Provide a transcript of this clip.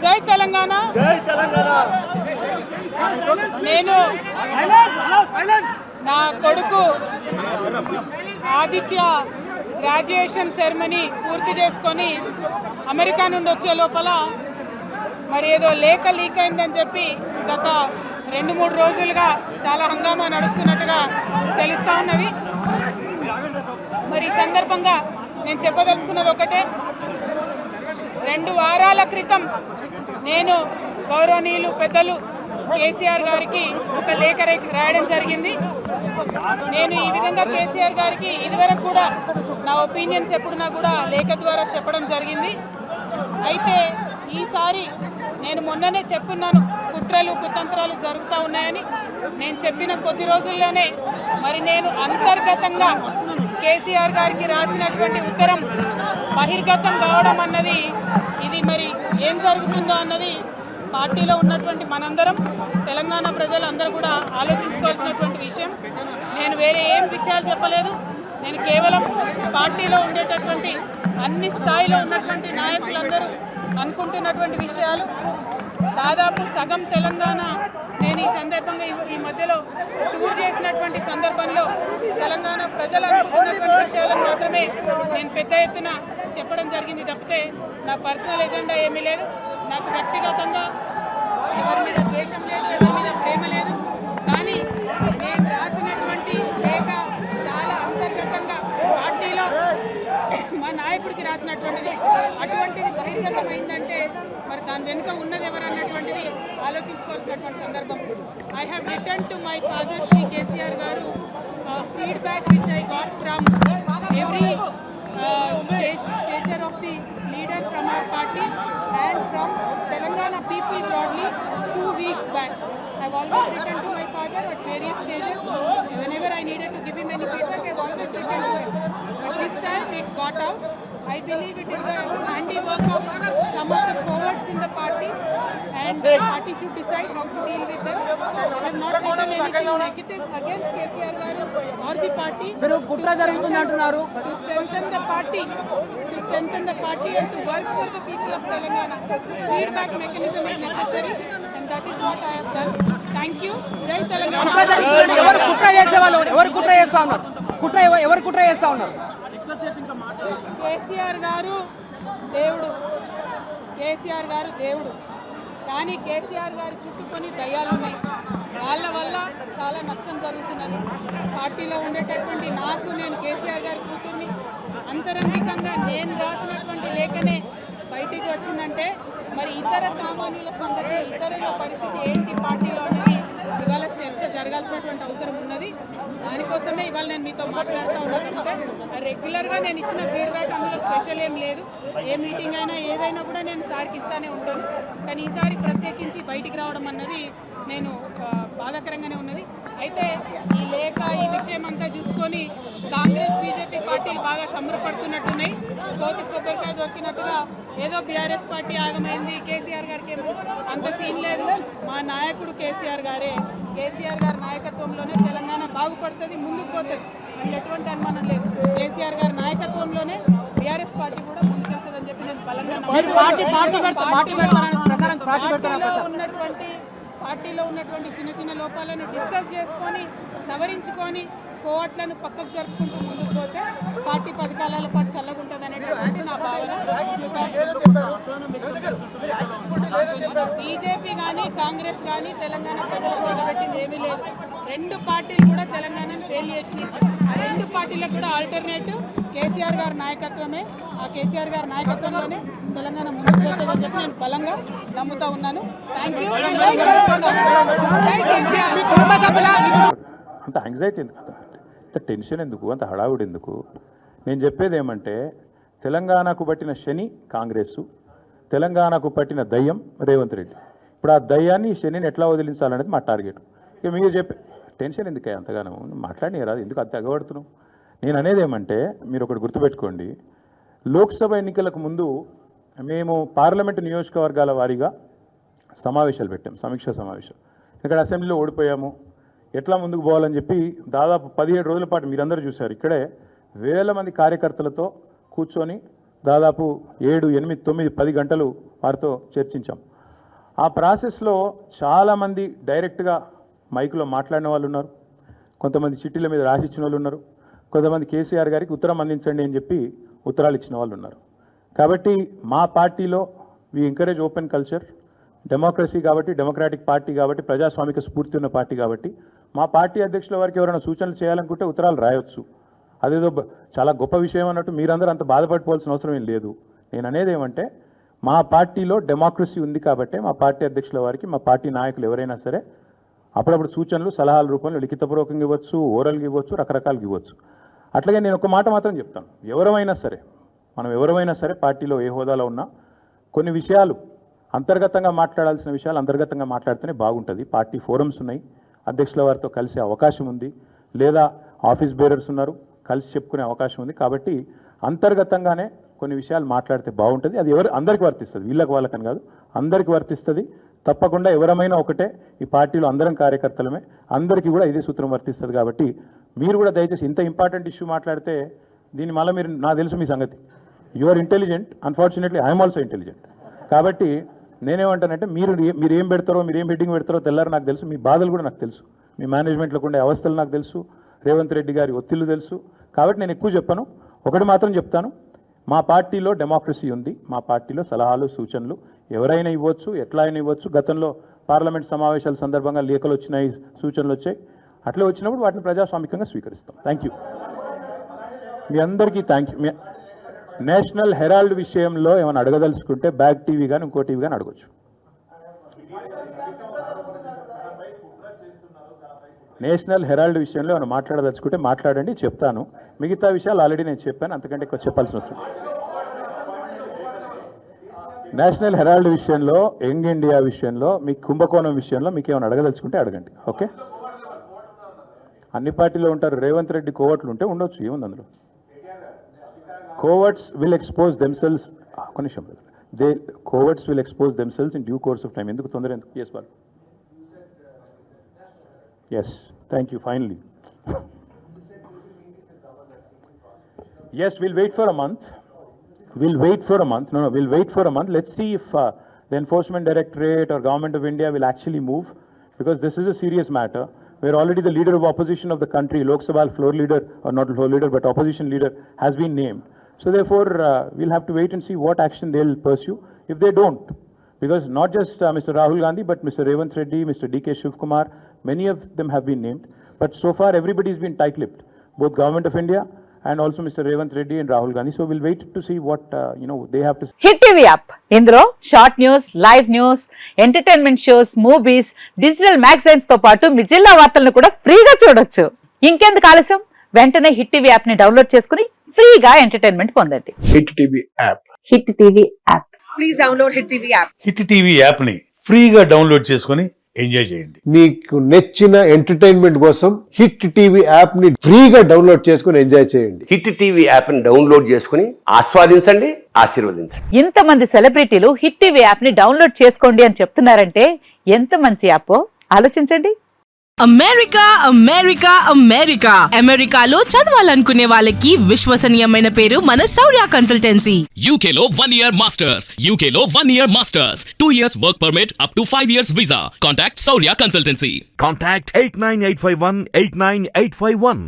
జై తెలంగాణ. నేను నా కొడుకు ఆదిత్య గ్రాడ్యుయేషన్ సెరమనీ పూర్తి చేసుకొని అమెరికా నుండి వచ్చే లోపల మరి ఏదో లేఖ లీక్ అయిందని చెప్పి గత 2-3 రోజులుగా చాలా హంగామా నడుస్తున్నట్టుగా తెలుస్తూ ఉన్నది. మరి ఈ సందర్భంగా నేను చెప్పదలుచుకున్నది ఒకటే, 2 వారాల క్రితం నేను గౌరవనీయులు పెద్దలు కేసీఆర్ గారికి ఒక లేఖ రాయడం జరిగింది. నేను ఈ విధంగా కేసీఆర్ గారికి ఇదివరకు కూడా నా ఒపీనియన్స్ ఎప్పుడున్నా కూడా లేఖ ద్వారా చెప్పడం జరిగింది. అయితే ఈసారి నేను మొన్ననే చెప్పున్నాను, కుట్రలు కుతంత్రాలు జరుగుతూ ఉన్నాయని. నేను చెప్పిన కొద్ది రోజుల్లోనే మరి నేను అంతర్గతంగా కేసీఆర్ గారికి రాసినటువంటి ఉత్తరం బహిర్గతం కావడం అన్నది, ఇది మరి ఏం జరుగుతుందో అన్నది పార్టీలో ఉన్నటువంటి మనందరం, తెలంగాణ ప్రజలందరూ కూడా ఆలోచించుకోవాల్సినటువంటి విషయం. నేను వేరే ఏం విషయాలు చెప్పలేదు. నేను కేవలం పార్టీలో ఉండేటటువంటి అన్ని స్థాయిలో ఉన్నటువంటి నాయకులందరూ అనుకుంటున్నటువంటి విషయాలు. దాదాపు సగం తెలంగాణ నేను ఈ సందర్భంగా ఈ మధ్యలో టూర్ చేసినటువంటి సందర్భంలో తెలంగాణ ప్రజలు అనుకుంటున్నటువంటి విషయాలను మాత్రమే నేను పెద్ద ఎత్తున చెప్పడం జరిగింది తప్పితే నా పర్సనల్ ఎజెండా ఏమీ లేదు. నాకు వ్యక్తిగతంగా ఎవరి మీద ద్వేషం లేదు, ఎవరి మీద ప్రేమ లేదు. కానీ నేను రాసినటువంటి లేఖ చాలా అంతర్గతంగా పార్టీలో మా నాయకుడికి రాసినటువంటిది. అటువంటిది బహిర్గతమైందంటే మరి దాని వెనుక ఉన్నది ఎవరు అన్నటువంటిది ఆలోచించుకోవాల్సినటువంటి సందర్భం. I have return to my father Shri KCR గారు feedback which I got from every stature of the leader from our party and from Telangana people broadly 2 weeks back. I've always written to my father at various stages. Whenever I needed to give him any feedback, I've always written to him. But this time it got out. I believe it is the handiwork of some of the cowards in the party, and the party should decide how to deal with them. I have not written anything negative against KCR garu or the party. Pero kutra jarugutundi antunnaru. To strengthen the party and to work for the people of Telangana. Feedback mechanism is necessary, and that is what I have done. Thank you. Jai Telangana. Evaru kutra chesevallu, evaru kutra chesta unnaru? Evaru kutra chesta unnaru? KCR గారు దేవుడు, కేసీఆర్ గారు దేవుడు. కానీ కేసీఆర్ గారి చుట్టుకొని దయ్యాలు ఉన్నాయి. వాళ్ళ వల్ల చాలా నష్టం జరుగుతున్నది. పార్టీలో ఉండేటటువంటి నాకు, నేను కేసీఆర్ గారి కూతుర్ని, అంతరంగికంగా నేను రాసినటువంటి లేఖనే బయటికి వచ్చిందంటే మరి ఇతర సామాన్యుల సంగతి, ఇతరుల పరిస్థితి ఏంటి పార్టీలో అనేది ఇవాళ చర్చ జరగాల్సినటువంటి అవసరం ఉన్నది. దానికోసమే ఇవాళ నేను మీతో మాట్లాడుతూ ఉన్నానంటే రెగ్యులర్గా నేను ఇచ్చిన ఫీడ్బ్యాక్ అందులో స్పెషల్ ఏం లేదు. ఏ మీటింగ్ అయినా ఏదైనా కూడా నేను సార్కి ఇస్తానే ఉంటాను. కానీ ఈసారి ప్రత్యేకించి బయటికి రావడం అన్నది నేను బాధాకరంగానే ఉన్నది. అయితే ఈ లేఖ, ఈ విషయం అంతా చూసుకొని కాంగ్రెస్ బీజేపీ పార్టీలు బాగా సంబరపడుతున్నట్టున్నాయి. కోతి కొబ్బరికాయ దొరికినట్టుగా ఏదో బీఆర్ఎస్ పార్టీ ఆగమైంది, కేసీఆర్ గారికి ఏమో అంత సీన్ లేదు. మా నాయకుడు కేసీఆర్ గారే, కేసీఆర్ గారి నాయకత్వంలోనే తెలంగాణ బాగుపడుతుంది, ముందుకు పోతుంది. అందులో ఎటువంటి అనుమానం లేదు. కేసీఆర్ గారి నాయకత్వంలోనే బీఆర్ఎస్ పార్టీ కూడా ముందుకెళ్తుందని చెప్పి నేను బలంగా పార్టీలో ఉన్నటువంటి చిన్న చిన్న లోపాలను డిస్కస్ చేసుకొని సవరించుకొని కోవట్లను పక్కకు జరుపుకుంటూ ముందుకు పోతే పార్టీ 10 కాలాల పాటు చల్లగుంటుంది అనేటువంటి నా భావన. బీజేపీ కానీ కాంగ్రెస్ కానీ తెలంగాణ ప్రజలకు నిలబెట్టింది ఏమీ లేదు. 2 పార్టీలు కూడా తెలంగాణను ఫెయిల్ చేసినాయి. ఆ 2 పార్టీలకు కూడా ఆల్టర్నేటివ్ కేసీఆర్ గారి నాయకత్వమే. ఆ కేసీఆర్ గారి నాయకత్వంలోనే తెలంగాణ ముందుకు పోతుందని చెప్పి నేను బలంగా నమ్ముతా ఉన్నాను. Thank you. అంత యాంగ్జైటీ ఎందుకు, అంత టెన్షన్ ఎందుకు, అంత హడావుడి ఎందుకు? నేను చెప్పేది ఏమంటే, తెలంగాణకు పట్టిన శని కాంగ్రెస్సు, తెలంగాణకు పట్టిన దయ్యం రేవంత్ రెడ్డి. ఇప్పుడు ఆ దయ్యాన్ని, శనిని ఎట్లా వదిలించాలనేది మా టార్గెట్. ఇక మీరు చెప్పే టెన్షన్ ఎందుకే అంతగానో మాట్లాడినారా? ఎందుకు అంత ఎగబడుతున్నావు? నేను అనేది ఏమంటే, మీరు ఒకటి గుర్తుపెట్టుకోండి, లోక్సభ ఎన్నికలకు ముందు మేము పార్లమెంటు నియోజకవర్గాల వారీగా సమావేశాలు పెట్టాం, సమీక్షా సమావేశం. ఇక్కడ అసెంబ్లీలో ఓడిపోయాము, ఎట్లా ముందుకు పోవాలని చెప్పి దాదాపు 17 రోజుల పాటు మీరందరూ చూశారు. ఇక్కడే వేల మంది కార్యకర్తలతో కూర్చొని దాదాపు 7, 8, 9, 10 గంటలు వారితో చర్చించాం. ఆ ప్రాసెస్లో చాలామంది డైరెక్ట్గా మైకులో మాట్లాడిన వాళ్ళు ఉన్నారు, కొంతమంది చిట్టీల మీద రాసిచ్చిన వాళ్ళు ఉన్నారు, కొంతమంది కేసీఆర్ గారికి ఉత్తరం అందించండి అని చెప్పి ఉత్తరాలు ఇచ్చిన వాళ్ళు ఉన్నారు. కాబట్టి మా పార్టీలో we encourage open culture, democracy కాబట్టి, డెమోక్రాటిక్ పార్టీ కాబట్టి, ప్రజాస్వామిక స్ఫూర్తి ఉన్న పార్టీ కాబట్టి మా పార్టీ అధ్యక్షుల వారికి ఎవరైనా సూచనలు చేయాలనుకుంటే ఉత్తరాలు రాయొచ్చు. అదేదో చాలా గొప్ప విషయం అన్నట్టు మీరందరూ అంత బాధపడిపోవాల్సిన అవసరం ఏం లేదు. నేను అనేది ఏమంటే మా పార్టీలో డెమోక్రసీ ఉంది కాబట్టి మా పార్టీ అధ్యక్షుల వారికి మా పార్టీ నాయకులు ఎవరైనా సరే అప్పుడప్పుడు సూచనలు సలహాల రూపంలో లిఖితపూర్వకంగా ఇవ్వచ్చు, ఓరల్గా ఇవ్వచ్చు, రకరకాలుగా ఇవ్వచ్చు. అట్లాగే నేను ఒక మాట మాత్రం చెప్తాను, ఎవరైనా సరే పార్టీలో ఏ హోదాలో ఉన్నా కొన్ని విషయాలు అంతర్గతంగా మాట్లాడాల్సిన విషయాలు అంతర్గతంగా మాట్లాడితేనే బాగుంటుంది. పార్టీ ఫోరమ్స్ ఉన్నాయి, అధ్యక్షుల వారితో కలిసే అవకాశం ఉంది, లేదా ఆఫీస్ బేరర్స్ ఉన్నారు, కలిసి చెప్పుకునే అవకాశం ఉంది. కాబట్టి అంతర్గతంగానే కొన్ని విషయాలు మాట్లాడితే బాగుంటుంది. అది అందరికీ వర్తిస్తుంది, వీళ్ళకి వాళ్ళకని కాదు, అందరికీ వర్తిస్తుంది. తప్పకుండా ఎవరమైనా ఒకటే, ఈ పార్టీలో అందరం కార్యకర్తలమే, అందరికీ కూడా ఇదే సూత్రం వర్తిస్తుంది. కాబట్టి మీరు కూడా దయచేసి ఇంత ఇంపార్టెంట్ ఇష్యూ మాట్లాడితే దీన్ని మళ్ళీ మీరు, నాకు తెలుసు మీ సంగతి, you are intelligent, unfortunately I'm also intelligent. కాబట్టి నేనేమంటానంటే మీరు ఏం పెడతారో, మీరు ఏం హెడ్డింగ్ పెడతారో తెల్లారు నాకు తెలుసు, మీ బాధలు కూడా నాకు తెలుసు, మీ మేనేజ్మెంట్లోకి ఉండే అవస్థలు నాకు తెలుసు, రేవంత్ రెడ్డి గారి ఒత్తిళ్లు తెలుసు. కాబట్టి నేను ఎక్కువ చెప్పను, ఒకటి మాత్రం చెప్తాను, మా పార్టీలో డెమోక్రసీ ఉంది, మా పార్టీలో సలహాలు సూచనలు ఎవరైనా ఇవ్వచ్చు, ఎట్లా అయినా ఇవ్వచ్చు. గతంలో పార్లమెంట్ సమావేశాల సందర్భంగా లేఖలు వచ్చినాయి, సూచనలు వచ్చాయి, అట్లా వచ్చినప్పుడు వాటిని ప్రజాస్వామికంగా స్వీకరిస్తాం. థ్యాంక్ యూ, మీ అందరికీ థ్యాంక్ యూ. నేషనల్ హెరాల్డ్ విషయంలో ఏమైనా అడగదలుచుకుంటే బ్యాక్ టీవీ కానీ ఇంకో టీవీ కానీ అడగచ్చు. నేషనల్ హెరాల్డ్ విషయంలో ఏమైనా మాట్లాడదలుచుకుంటే మాట్లాడండి, చెప్తాను. మిగతా విషయాలు ఆల్రెడీ నేను చెప్పాను, అంతకంటే ఎక్కువ చెప్పాల్సిన అవసరం. నేషనల్ హెరాల్డ్ విషయంలో, యంగ్ ఇండియా విషయంలో, మీ కుంభకోణం విషయంలో మీకు ఏమైనా అడగదలుచుకుంటే అడగండి. ఓకే, అన్ని పార్టీలో ఉంటారు, రేవంత్ రెడ్డి కోవట్లు ఉంటే ఉండొచ్చు, ఏముంది అందులో. Coverts will expose themselves. Coverts will expose themselves in due course of time. Enduku tondara enduku? Yes, Bal. Yes, thank you. Finally. Yes, we'll wait for a month. We'll wait for a month. Let's see if the Enforcement Directorate or Government of India will actually move, because this is a serious matter. Where already the leader of opposition of the country, Lok Sabha floor leader, or not floor leader, but opposition leader, has been named. So therefore, we'll have to wait and see what action they'll pursue if they don't. Because not just Mr. Rahul Gandhi, but Mr. Revanth Reddy, Mr. D.K. Shivkumar, many of them have been named. But so far, everybody's been tight-lipped, both Government of India and also Mr. Revanth Reddy and Rahul Gandhi. So we'll wait to see what, they have to say. Hit TV app, ఇందులో short news, live news, entertainment shows, movies, digital magazines తో పాటు మీ జిల్లా వార్తలను కూడా ఫ్రీగా చూడొచ్చు. ఇంకెందుకు ఆలస్యం, వెంటనే హిట్ టీవీ యాప్ ని డౌన్లోడ్ చేసుకుని ఫ్రీగా ఎంటర్టైన్మెంట్ పొందండి. Hit TV app, hit TV app, please download hit TV app. Hit TV app ని ఫ్రీగా డౌన్లోడ్ చేసుకొని ఎంజాయ్ చేయండి. మీకు నచ్చిన ఎంటర్టైన్మెంట్ కోసం హిట్ టీవీ యాప్ ని ఫ్రీగా డౌన్లోడ్ చేసుకొని ఎంజాయ్ చేయండి. హిట్ టీవీ యాప్ ని డౌన్లోడ్ చేసుకుని ఆస్వాదించండి, ఆశీర్వదించండి. ఇంతమంది సెలబ్రిటీలు హిట్ టీవీ యాప్ ని డౌన్లోడ్ చేసుకోండి అని చెప్తున్నారంటే ఎంత మంచి యాప్ ఆలోచించండి. అమెరికా అమెరికా అమెరికా అమెరికాలో చదవాలనుకునే వాళ్ళకి విశ్వసనీయమైన పేరు మన శౌర్య కన్సల్టెన్సీ. UK లో 1 year masters, UK లో 1 year masters, 2 years work permit up to 5 years visa. Contact Saurya Consultancy. Contact 89851 89851.